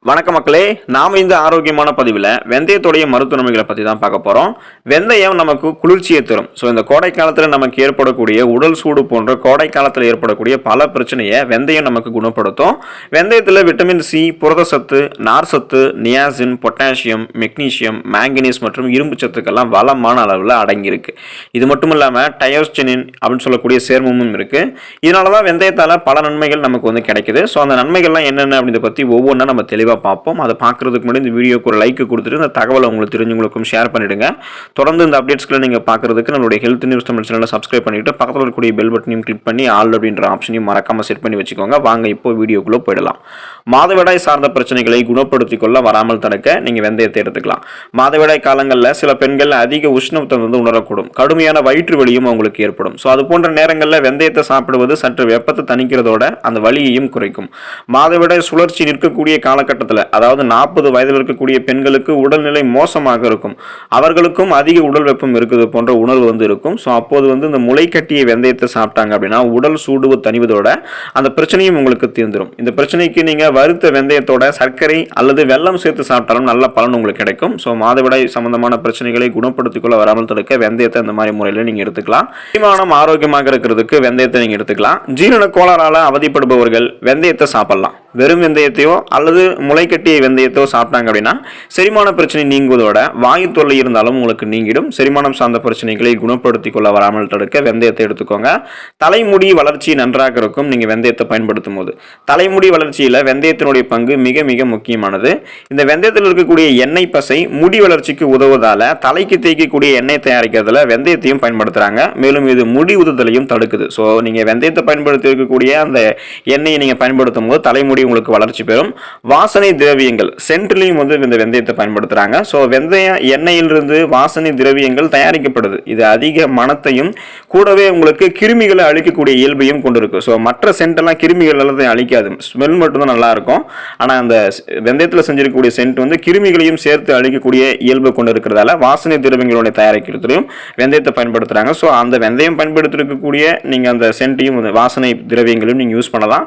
வணக்கம் மக்களே, நாம இந்த ஆரோக்கியமான பதிவில் வெந்தயத்துடைய மருத்துவ நன்மைகளை பற்றி தான் பார்க்க போகிறோம். வெந்தயம் நமக்கு குளிர்ச்சியை தரும். ஸோ இந்த கோடை காலத்தில் நமக்கு ஏற்படக்கூடிய உடல் சூடு போன்ற கோடை காலத்தில் ஏற்படக்கூடிய பல பிரச்சனையை வெந்தயம் நமக்கு குணப்படுத்தும். வெந்தயத்தில் விட்டமின் சி, புரதச்சத்து, நார்சத்து, நியாசின், பொட்டாசியம், மெக்னீசியம், மேங்கனீஸ் மற்றும் இரும்பு சத்துக்கெல்லாம் வளமான அளவில் அடங்கியிருக்கு. இது மட்டும் இல்லாமல் டயோஸ்டெனின் அப்படின்னு சொல்லக்கூடிய சேர்மமும் இருக்குது. இதனால தான் வெந்தயத்தால் பல நன்மைகள் நமக்கு கிடைக்குது. ஸோ அந்த நன்மைகள்லாம் என்னென்ன அப்படின்றத பற்றி ஒவ்வொன்றா நம்ம தெளிவாக பார்ப்போம். அதை பார்க்கறதுக்கு முன்னாடி இந்த வீடியோக்கு ஒரு லைக் கொடுத்துட்டு இந்த தகவலை உங்களுக்கு தெரிஞ்சவங்களுக்கும் ஷேர் பண்ணிடுங்க. தொடர்ந்து இந்த அப்டேட்ஸ்களை நீங்க பார்க்கறதுக்கு நம்மளுடைய ஹெல்த் நியூஸ் தமிழ் சேனலை சப்ஸ்கிரைப் பண்ணிட்டு பக்கத்தில் இருக்கக்கூடிய பெல் பட்டனையும் கிளிக் பண்ணி ஆல் அப்படின்ற ஆப்ஷனையும் மறக்காம செட் பண்ணி வச்சுக்கோங்க. வாங்க இப்போ வீடியோக்குள்ள போயிடலாம். மாதவிடாய் சார்ந்த பிரச்சனைகளை குணப்படுத்திக் கொள்ள வராமல் தடுக்க நீங்க வெந்தயத்தை எடுத்துக்கலாம். மாதவிடாய் காலங்களில் சில பெண்கள் அதிக உஷ்ணத்தை உணரக்கூடும். கடுமையான வயிற்று வலியும் அவங்களுக்கு ஏற்படும். ஸோ அது போன்ற நேரங்களில் வெந்தயத்தை சாப்பிடுவது சற்று வெப்பத்தை தணிக்கிறதோட அந்த வலியையும் குறைக்கும். மாதவிடாய் சுழற்சி நிற்கக்கூடிய காலகட்டத்தில், அதாவது 40 வயதில் இருக்கக்கூடிய பெண்களுக்கு உடல்நிலை மோசமாக இருக்கும். அவர்களுக்கும் அதிக உடல் வெப்பம் இருக்குது போன்ற உணர்வு இருக்கும். ஸோ அப்போது இந்த முளை கட்டிய வெந்தயத்தை சாப்பிட்டாங்க அப்படின்னா உடல் சூடு தணிவதோட அந்த பிரச்சனையும் உங்களுக்கு தீர்ந்துடும். இந்த பிரச்சனைக்கு நீங்க வறுத்த வெந்தயத்தோட சர்க்கரை அல்லது வெல்லம் சேர்த்து சாப்பிட்டாலும் நல்ல பலன் உங்களுக்கு கிடைக்கும். ஸோ மாதவிடாய் சம்பந்தமான பிரச்சனைகளை குணப்படுத்திக் கொள்ள வராமல் தடுக்க வெந்தயத்தை இந்த மாதிரி முறையில் நீங்க எடுத்துக்கலாம். செரிமானம் ஆரோக்கியமாக இருக்கிறதுக்கு வெந்தயத்தை நீங்க எடுத்துக்கலாம். ஜீரண கோளாறால அவதிப்படுபவர்கள் வெந்தயத்தை சாப்பிடலாம். வெறும் வெந்தயத்தையோ அல்லது முளைக்கட்டிய வெந்தயத்தையோ சாப்பிட்டாங்க அப்படின்னா செரிமான பிரச்சனை நீங்குவதோட வாயு தொல்லை இருந்தாலும் உங்களுக்கு நீங்கிடும். செரிமானம் சார்ந்த பிரச்சனைகளை குணப்படுத்திக் கொள்ள வராமல் தடுக்க வெந்தயத்தை எடுத்துக்கோங்க. தலைமுடி வளர்ச்சி நன்றாக இருக்கும் நீங்க வெந்தயத்தை பயன்படுத்தும் போது. தலைமுடி வளர்ச்சியில வெந்தயத்தினுடைய பங்கு மிக மிக முக்கியமானது. இந்த வெந்தயத்தில் இருக்கக்கூடிய எண்ணெய் பசை முடி வளர்ச்சிக்கு உதவுவதால தலைக்கு தேய்க்கக்கூடிய எண்ணெய் தயாரிக்கிறதுல வெந்தயத்தையும் பயன்படுத்துறாங்க. மேலும் இது முடி உதுதலையும் தடுக்குது. ஸோ நீங்க வெந்தயத்தை பயன்படுத்தி இருக்கக்கூடிய அந்த எண்ணெயை நீங்க பயன்படுத்தும் போது தலைமுடி உங்களுக்கு வளர்ச்சி பெறும். வாசனை திரவியங்கள் சென்ட்லையும் இந்த வெந்தயத்தை பயன்படுத்துறாங்க. ஸோ வெந்தய எண்ணெயிலிருந்து வாசனை திரவியங்கள் தயாரிக்கப்படுது. இது அதிக மணத்தையும் கூடவே உங்களுக்கு கிருமிகளை அழிக்கக்கூடிய இயல்பையும் கொண்டிருக்கு. ஸோ மற்ற சென்ட் எல்லாம் கிருமிகள் எல்லாத்தையும் அழிக்காது, ஸ்மெல் மட்டும்தான் நல்லா இருக்கும். ஆனால் அந்த வெந்தயத்தில் செஞ்சிருக்கக்கூடிய சென்ட் கிருமிகளையும் சேர்த்து அழிக்கக்கூடிய இயல்பு கொண்டு இருக்கிறதால வாசனை திரவியங்களுடைய தயாரிக்கிறதுலையும் வெந்தயத்தை பயன்படுத்துறாங்க. ஸோ அந்த வெந்தயம் பயன்படுத்தி இருக்கக்கூடிய நீங்க அந்த சென்ட்டையும் வாசனை திரவியங்களையும் நீங்க யூஸ் பண்ணலாம்.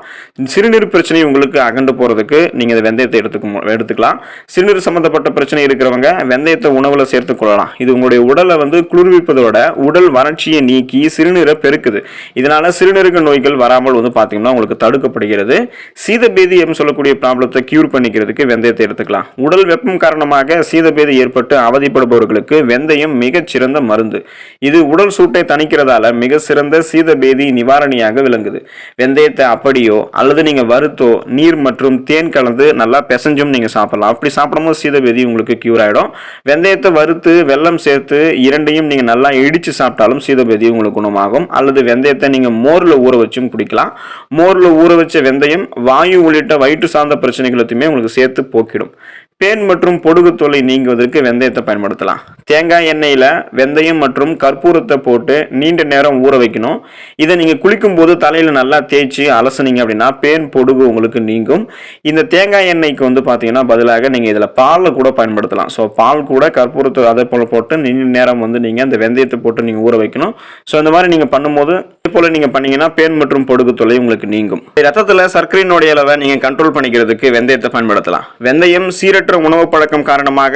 சிறுநீர் பிரச்சனை உங்களுக்கு அகண்டு போறதுக்கு நீங்க இந்த வெந்தயத்தை எடுத்துக்கலாம். சிறுநீர் சம்பந்தப்பட்ட பிரச்சனை இருக்கிறவங்க வெந்தயத்தை உணவுல சேர்த்துக் கொள்ளலாம். இது உங்களுடைய உடலை குளிர்விப்பதோட உடல் வறட்சியை நீக்கி சிறுநீரை பெருக்குது. இதனால சிறுநீரக நோய்கள் வராமல் பாத்தீங்கன்னா உங்களுக்கு தடுக்கப்படுகிறது. சீதபேதி சொல்லக்கூடிய ப்ராப்ளத்தை கியூர் பண்ணிக்கிறதுக்கு வெந்தயத்தை எடுத்துக்கலாம். உடல் வெப்பம் காரணமாக சீதபேதி ஏற்பட்டு அவதிப்படுபவர்களுக்கு வெந்தயம் மிகச் சிறந்த மருந்து. இது உடல் சூட்டை தணிக்கிறதால மிக சிறந்த சீதபேதி நிவாரணியாக விளங்குது. வெந்தயத்தை அப்படியோ அல்லது நீங்க வறுத்தோ நீர் மற்றும் தேன் கலந்து நல்லா பிசைஞ்சும் நீங்க சாப்பிடலாம். அப்படி சாப்பிடும்போது சீதபேதி உங்களுக்கு கியூர் ஆயிடும். வெந்தயத்தை வறுத்து வெல்லம் சேர்த்து இரண்டையும் நீங்க நல்லா இடிச்சு சாப்பிட்டாலும் சீதபேதி உங்களுக்கு குணமாகும். அல்லது வெந்தயத்தை நீங்க மோர்ல ஊற வச்சும் குடிக்கலாம். மோர்ல ஊற வச்ச வெந்தயம் வாயு உள்ளிட்ட வயிற்று சார்ந்த பிரச்சனைகளுமே உங்களுக்கு சேர்த்து போக்கிடும். பேன் மற்றும் பொடுகு தொல்லை நீங்குவதற்கு வெந்தயத்தை பயன்படுத்தலாம். தேங்காய் எண்ணெயில வெந்தயம் மற்றும் கற்பூரத்தை போட்டு நீண்ட நேரம் ஊற வைக்கணும். இதை நீங்க குளிக்கும் போது தலையில நல்லா தேய்ச்சி அலசுனீங்க அப்படின்னா பேன் பொடுகு உங்களுக்கு நீங்கும். இந்த தேங்காய் எண்ணெய்க்கு பாத்தீங்கன்னா பதிலாக நீங்க இதுல பால் கூட பயன்படுத்தலாம். ஸோ பால் கூட கற்பூரத்தை அதே போல போட்டு நீண்ட நேரம் நீங்க அந்த வெந்தயத்தை போட்டு நீங்க ஊற வைக்கணும். ஸோ இந்த மாதிரி நீங்க பண்ணும்போது போல நீங்க பண்ணீங்கன்னா பேன் மற்றும் பொடுகு தொல்லை உங்களுக்கு நீங்கும். ரத்தத்துல சர்க்கரையினுடைய அளவை நீங்க கண்ட்ரோல் பண்ணிக்கிறதுக்கு வெந்தயத்தை பயன்படுத்தலாம். வெந்தயம் சீரற்ற உணவு பழக்கம் காரணமாக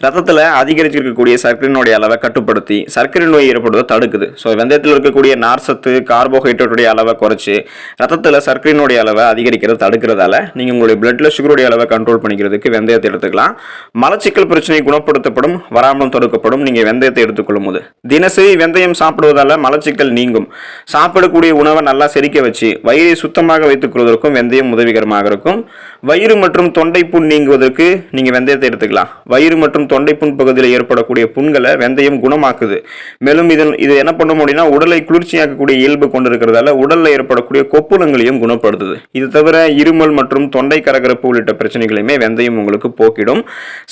ரத்தத்துல அதிகரிச்சிருக்கக்கூடிய சர்க்கரையினுடைய அளவை கட்டுப்படுத்தி சர்க்கரை நோய் ஏற்படுவதை தடுக்குது. ஸோ வெந்தயத்தில் இருக்கக்கூடிய நார்சத்து, கார்போஹைட்ரேட்டுடைய அளவை குறைச்சு ரத்தத்துல சர்க்கரையினுடைய அளவை அதிகரிக்கிறது தடுக்கிறதால நீங்க உங்களுடைய பிளட்ல சுகருடைய அளவை கண்ட்ரோல் பண்ணிக்கிறதுக்கு வெந்தயத்தை எடுத்துக்கலாம். மலச்சிக்கல் பிரச்சனை குணப்படுத்தப்படும், வராமல் தடுக்கப்படும் நீங்க வெந்தயத்தை எடுத்துக்கொள்ளும் போது. தினசரி வெந்தயம் சாப்பிடுவதால மலச்சிக்கல் நீங்கும். சாப்பிடக்கூடிய உணவை நல்லா செரிக்க வச்சு வயிறை சுத்தமாக வைத்துக் கொள்வதற்கும் வெந்தயம் உதவிகரமாக இருக்கும். வயிறு மற்றும் தொண்டை புண் நீங்குவதற்கு நீங்க வெந்தயத்தை எடுத்துக்கலாம். வயிறு மற்றும் தொண்டை புண் பகுதியில் ஏற்படக்கூடிய புண்களை வெந்தயம் குணமாக்குது. மேலும் இது என்ன பண்ணும் அப்படின்னா உடலை குளிர்ச்சியாக்கக்கூடிய இயல்பு கொண்டிருக்கிறதால உடல்ல ஏற்படக்கூடிய கொப்புளங்களையும் குணப்படுத்துது. இது தவிர இருமல் மற்றும் தொண்டை கரகரப்பு உள்ளிட்ட பிரச்சனைகளையுமே வெந்தயம் உங்களுக்கு போக்கிடும்.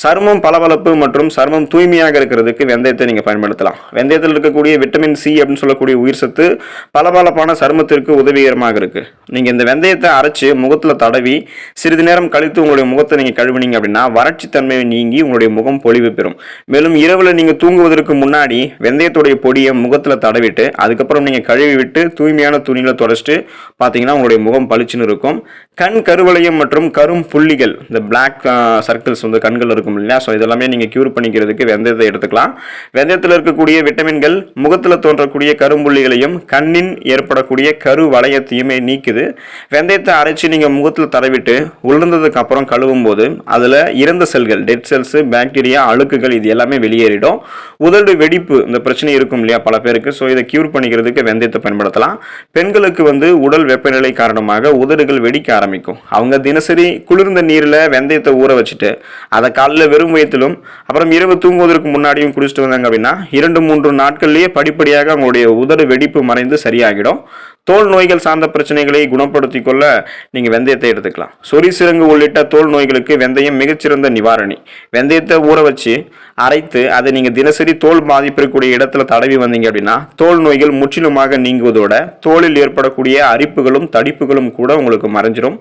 சருமம் பளபளப்பு மற்றும் சருமம் தூய்மையாக இருக்கிறதுக்கு வெந்தயத்தை நீங்க பயன்படுத்தலாம். வெந்தயத்தில் இருக்கக்கூடிய விட்டமின் சி அப்படின்னு சொல்லக்கூடிய உயிர் சத்து பளபளப்பான சருமத்திற்கு உதவிகரமாக இருக்கு. நீங்க இந்த வெந்தயத்தை அரைச்சு முகத்துல தடவி சிறிது நேரம் கழித்து உங்களுடைய முகத்தை நீங்க கழுவினீங்க அப்படின்னா வறட்சி தன்மையை நீங்கி உங்களுடைய முகம் பொலிவு பெறும். மேலும் இரவுல நீங்க தூங்குவதற்கு முன்னாடி வெந்தயத்துடைய பொடியை முகத்துல தடவிட்டு அதுக்கப்புறம் நீங்க கழுவி விட்டு தூய்மையான துணியில தொடச்சிட்டு பாத்தீங்கன்னா உங்களுடைய முகம் பளிச்சுன்னு இருக்கும். கண் கருவளையம் மற்றும் கரும் புள்ளிகள், இந்த பிளாக் சர்க்கிள்ஸ் வந்து கண்கள் இருக்கும் இல்லையா, ஸோ இதெல்லாமே நீங்கள் க்யூர் பண்ணிக்கிறதுக்கு வெந்தயத்தை எடுத்துக்கலாம். வெந்தயத்தில் இருக்கக்கூடிய விட்டமின்கள் முகத்தில் தோன்றக்கூடிய கரும்புள்ளிகளையும் கண்ணின் ஏற்படக்கூடிய கரு வளையத்தையுமே நீக்குது. வெந்தயத்தை அரைச்சி நீங்கள் முகத்தில் தடவிட்டு உலர்ந்ததுக்கு அப்புறம் கழுவும் போது அதில் இறந்த செல்கள், டெட் செல்ஸ், பாக்டீரியா, அழுக்குகள் இது எல்லாமே வெளியேறிடும். உதடு வெடிப்பு இந்த பிரச்சனை இருக்கும் இல்லையா பல பேருக்கு, ஸோ இதை க்யூர் பண்ணிக்கிறதுக்கு வெந்தயத்தை பயன்படுத்தலாம். பெண்களுக்கு வந்து உடல் வெப்பநிலை காரணமாக உதடுகள் வெடிக்க ஆரம்பிக்கும். அவங்க தினசரி குளிர்ந்த நீரில் வெந்தயத்தை ஊற வச்சுட்டு அதை காலையில் வெறும் வயிற்றிலும் அப்புறம் இரவு தூங்குவதற்கு முன்னாடியும் குடிச்சிட்டு வந்தாங்க அப்படின்னா 2-3 நாட்கள்லேயே படிப்படியாக அவங்களுடைய உதடு வெடிப்பு மறைந்து சரியாகிடும். தோல் நோய்கள் சார்ந்த பிரச்சனைகளை குணப்படுத்திக் கொள்ள நீங்கள் வெந்தயத்தை எடுத்துக்கலாம். சொறி சிரங்கு உள்ளிட்ட தோல் நோய்களுக்கு வெந்தயம் மிகச்சிறந்த நிவாரணி. வெந்தயத்தை ஊற வச்சு அரைத்து அதை நீங்கள் தினசரி தோல் பாதிப்பு இருக்கக்கூடிய இடத்துல தடவி வந்தீங்க அப்படின்னா தோல் நோய்கள் முற்றிலுமாக நீங்குவதோட தோலில் ஏற்படக்கூடிய அரிப்புகளும் தடிப்புகளும் கூட உங்களுக்கு மறைஞ்சிரும்.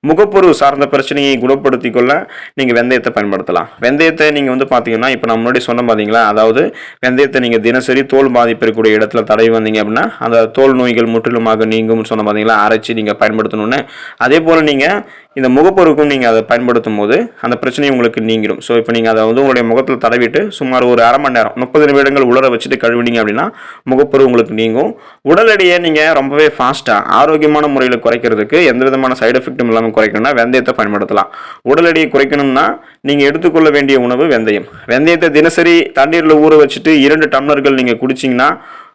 முகப்பொரு சார்ந்த பிரச்சனையை குணப்படுத்தி கொள்ள நீங்கள் வெந்தயத்தை பயன்படுத்தலாம். வெந்தயத்தை நீங்கள் வந்து பார்த்தீங்கன்னா இப்போ நான் முன்னாடி சொன்ன பார்த்தீங்களா, அதாவது வெந்தயத்தை நீங்கள் தினசரி தோல் பாதிப்பு இருக்கக்கூடிய இடத்துல தடவி வந்தீங்க அப்படின்னா அந்த தோல் நோய்கள் முற்றிலுமாக நீங்கும்னு சொன்ன பார்த்தீங்களா, அரைச்சி நீங்கள் பயன்படுத்தணும்னு. அதே போல் நீங்கள் இந்த முகப்பொருக்கும் நீங்கள் அதை பயன்படுத்தும் போது அந்த பிரச்சனை உங்களுக்கு நீங்கிடும். ஸோ இப்போ நீங்கள் அதை வந்து உங்களுடைய முகத்தில் தடவிட்டு சுமார் ஒரு அரை மணி நேரம் 30 நிமிடங்கள் உலர வச்சுட்டு கழுவினீங்க அப்படின்னா முகப்பொரு உங்களுக்கு நீங்கும். உடல் எடையை நீங்கள் ரொம்பவே ஃபாஸ்ட்டாக ஆரோக்கியமான முறையில் குறைக்கிறதுக்கு எந்த விதமான சைடு எஃபெக்டும் இல்லாமல் குறைக்கணும்னா வெந்தயத்தை பயன்படுத்தலாம். உடல் எடையை குறைக்கணும்னா நீங்கள் எடுத்துக்கொள்ள வேண்டிய உணவு வெந்தயம். வெந்தயத்தை தினசரி தண்ணீரில் ஊற வச்சுட்டு 2 டம்ளர்கள் நீங்கள் குடிச்சிங்கன்னா,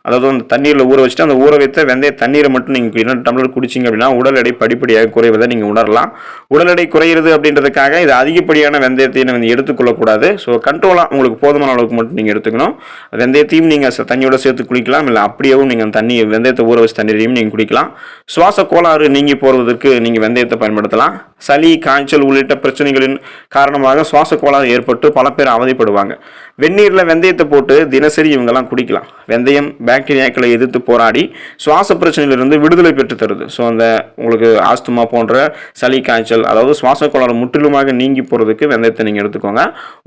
அதாவது அந்த தண்ணீரில் ஊற வச்சுட்டு அந்த ஊற வைத்த வெந்தய தண்ணீரை மட்டும் நீங்கள் 2 டம்ளர் குடிச்சிங்க அப்படின்னா உடல் எடை படிப்படியாக குறைவதை நீங்கள் உணரலாம். உடல் எடை குறையிறது அப்படின்றதுக்காக இது அதிகப்படியான வெந்தயத்தை நீங்கள் எடுத்துக்கொள்ளக்கூடாது. ஸோ கண்ட்ரோலாக உங்களுக்கு போதுமான அளவுக்கு மட்டும் நீங்கள் எடுத்துக்கணும். வெந்தயத்தையும் நீங்கள் தண்ணியோட சேர்த்து குடிக்கலாம், இல்லை அப்படியேவும் நீங்கள் தண்ணி வெந்தயத்தை ஊற வச்ச தண்ணீரையும் நீங்கள் குடிக்கலாம். சுவாச கோளாறு நீங்கி போவதற்கு நீங்கள் வெந்தயத்தை பயன்படுத்தலாம். சளி, காய்ச்சல் உள்ளிட்ட பிரச்சனைகளின் காரணமாக சுவாச கோளாறு ஏற்பட்டு பல பேர் அவதிப்படுவாங்க. வெந்நீரில் வெந்தயத்தை போட்டு தினசரி இவங்கெல்லாம் குடிக்கலாம். வெந்தயம் பாக்டீரியாக்களை எதிர்த்து போராடி சுவாச பிரச்சனையிலிருந்து விடுதலை பெற்று தருது. ஸோ அந்த உங்களுக்கு ஆஸ்துமா போன்ற சளி, காய்ச்சல், அதாவது சுவாச கோளாறு முற்றிலுமாக நீங்கி போகிறதுக்கு வெந்தயத்தை நீங்கள் எடுத்துக்கோங்க.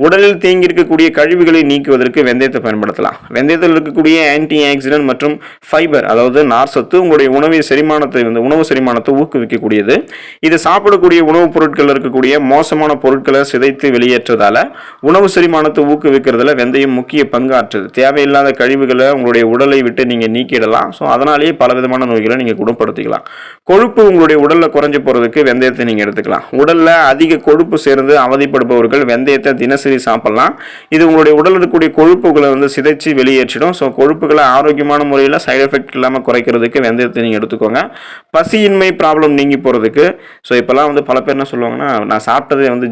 உடலில் தேங்கி இருக்கக்கூடிய கழிவுகளை நீக்குவதற்கு வெந்தயத்தை பயன்படுத்தலாம். வெந்தயத்தில் இருக்கக்கூடிய ஆன்டி ஆக்சிடென்ட் மற்றும் ஃபைபர், அதாவது நார்சத்து உங்களுடைய உணவு செரிமானத்தை ஊக்குவிக்கக்கூடியது. இது சாப்பிடக்கூடிய உணவுப் பொருட்கள் இருக்கக்கூடிய மோசமான பொருட்களை சிதைத்து வெளியேற்றதால உணவு செரிமானத்தை ஊக்குவிக்கிறதுல வெந்தயம் முக்கிய பங்காற்றுது. தேவையில்லாத கழிவுகளை உங்களுடைய உடலை விட்டு நீங்கள் நீக்கிடலாம். ஸோ அதனாலேயே பல விதமான நோய்களை நீங்கள் குணப்படுத்திக்கலாம். கொழுப்பு உங்களுடைய உடலில் குறைஞ்சி போகிறதுக்கு வெந்தயத்தை நீங்கள் எடுத்துக்கலாம். உடலில் அதிக கொழுப்பு சேர்ந்து அவதிப்படுபவர்கள் வெந்தயத்தை தினசரி சாப்பிடலாம். இது உங்களுடைய உடலில் இருக்கக்கூடிய கொழுப்புகளை வந்து சிதைச்சு வெளியேற்றிடும். ஸோ கொழுப்புகளை ஆரோக்கியமான முறையில் சைடு எஃபெக்ட் இல்லாமல் குறைக்கிறதுக்கு வெந்தயத்தை நீங்கள் எடுத்துக்கோங்க. பசியின்மை ப்ராப்ளம் நீங்கி போகிறதுக்கு, ஸோ இப்போலாம் வந்து பல பேர் என்ன சொல்லுவாங்கன்னா, நான் சாப்பிட்டதே வந்து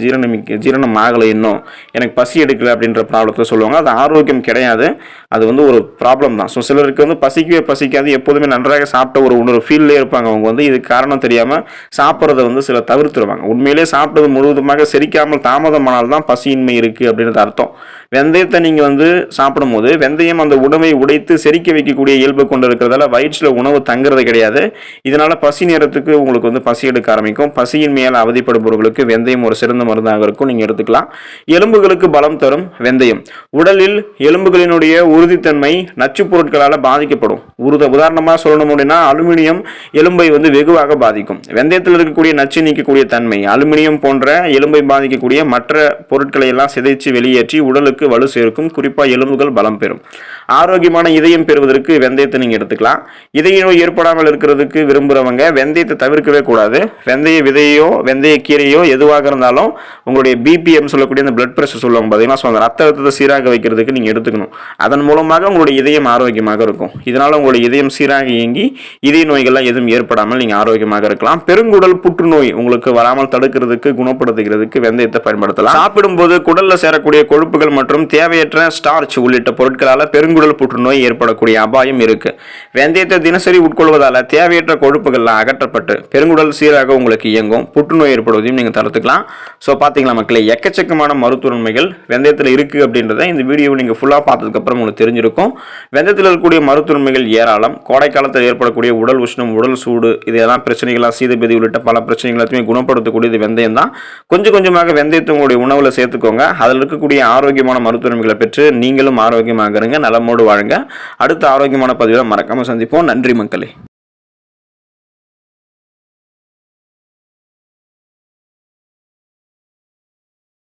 ஜீரணம் ஆகலை, இன்னும் எனக்கு பசி எடுக்கலை அப்படின்ற ப்ராப்ளத்தை சொல்லுவாங்க. அது ஆரோக்கியம் கிடையாது, அது வந்து ஒரு ப்ராப்ளம் தான். ஸோ சிலருக்கு வந்து பசிக்கவே பசிக்காது, எப்போதுமே நன்றாக சாப்பிட்ட ஒரு ஃபீல்ட்லேயே இருப்பாங்க. அவங்க வந்து இதுக்கு காரணம் தெரியாமல் சாப்பிட்றத வந்து சில தவிர்த்துருவாங்க. உண்மையிலே சாப்பிட்டது முழுவதுமாக செரிக்காமல் தாமதமானால்தான் பசியின்மை இருக்குது அப்படின்றது அர்த்தம். வெந்தயத்தை நீங்கள் வந்து சாப்பிடும் போது வெந்தயம் அந்த உணவை உடைத்து செரிக்க வைக்கக்கூடிய இயல்பு கொண்டு இருக்கிறதால வயிற்றில் உணவு தங்குறது கிடையாது. இதனால பசி நேரத்துக்கு உங்களுக்கு வந்து பசி எடுக்க ஆரம்பிக்கும். பசியின்மையால் அவதிப்படுபவர்களுக்கு வெந்தயம் ஒரு சிறந்த மருந்தாக இருக்கும், நீங்கள் எடுத்துக்கலாம். எலும்புகளுக்கு பலம் தரும் வெந்தயம். உடலில் எலும்புகளினுடைய உறுதித்தன்மை நச்சு பொருட்களால் பாதிக்கப்படும். உதாரணமாக சொல்லணும் அப்படின்னா அலுமினியம் எலும்பை வந்து வெகுவாக பாதிக்கும். வெந்தயத்தில் இருக்கக்கூடிய நச்சு நீக்கக்கூடிய தன்மை அலுமினியம் போன்ற எலும்பை பாதிக்கக்கூடிய மற்ற பொருட்களை எல்லாம் சிதைச்சு வெளியேற்றி உடலுக்கு வலு சேர்க்கும். குறிப்பாக எலும்புகள் பலம் பெறும். ஆரோக்கியமான இதயம் பெறுவதற்கு வெந்தயத்தை நீங்கள் எடுத்துக்கலாம். இதய நோய் ஏற்படாமல் இருக்கிறதுக்கு விரும்புகிறவங்க வெந்தயத்தை தவிர்க்கவே கூடாது. வெந்தய விதையோ வெந்தய கீரையோ எதுவாக இருந்தாலும் உங்களுடைய பிபிஎம் சொல்லக்கூடிய அந்த பிளட் பிரஷர் சொல்லுவாங்க பார்த்தீங்கன்னா, ஸோ அந்த ரத்த அழுத்தத்தை சீராக வைக்கிறதுக்கு நீங்கள் எடுத்துக்கணும். அதன் மூலமாக உங்களுடைய இதயம் ஆரோக்கியமாக இருக்கும். இதனால் உங்களுடைய இதயம் சீராக இயங்கி இதய நோய்கள்லாம் எதுவும் ஏற்படாமல் நீங்கள் ஆரோக்கியமாக இருக்கலாம். பெருங்குடல் புற்றுநோய் உங்களுக்கு வராமல் தடுக்கிறதுக்கு குணப்படுத்துகிறதுக்கு வெந்தயத்தை பயன்படுத்தலாம். சாப்பிடும்போது குடலில் சேரக்கூடிய கொழுப்புகள் மற்றும் தேவையற்ற ஸ்டார்ச் உள்ளிட்ட பொருட்களால் பெருங்குடல் புற்றுநோய் ஏற்படக்கூடிய அபாயம் இருக்கு. வெந்தயத்தை தினசரி உட்கொள்வதால் தேவையற்ற கொழுப்புகள்லாம் அகற்றப்பட்டு பெருங்குடல் சீராக உங்களுக்கு இயங்கும். புற்றுநோய் ஏற்படுவதையும் நீங்கள் தடுத்துக்கலாம். ஸோ பார்த்தீங்களா மக்களே, எக்கச்சக்கமான மருத்துவ நன்மைகள் வெந்தயத்தில் இருக்குது அப்படின்றத இந்த வீடியோவை நீங்கள் ஃபுல்லாக பார்த்ததுக்கப்புறம் உங்களுக்கு தெரிஞ்சிருக்கும். வெந்தயத்தில் இருக்கக்கூடிய மருத்துவ நன்மைகள் ஏராளம். கோடை காலத்தில் ஏற்படக்கூடிய உடல் உஷ்ணம், உடல் சூடு, இதெல்லாம் பிரச்சனைகளாக சீதபேதி உள்ளிட்ட பல பிரச்சனைகள் எல்லாத்தையுமே குணப்படுத்தக்கூடியது வெந்தயம் தான். கொஞ்சம் கொஞ்சமாக வெந்தயத்தை உங்களுடைய உணவில் சேர்த்துக்கோங்க. அதில் இருக்கக்கூடிய ஆரோக்கியமான மருத்துவ நன்மைகளை பெற்று நீங்களும் ஆரோக்கியமாக இருங்க, நலமோடு வாழுங்க. அடுத்த ஆரோக்கியமான பதிவில் மறக்காமல் சந்திப்போம். நன்றி மக்களே.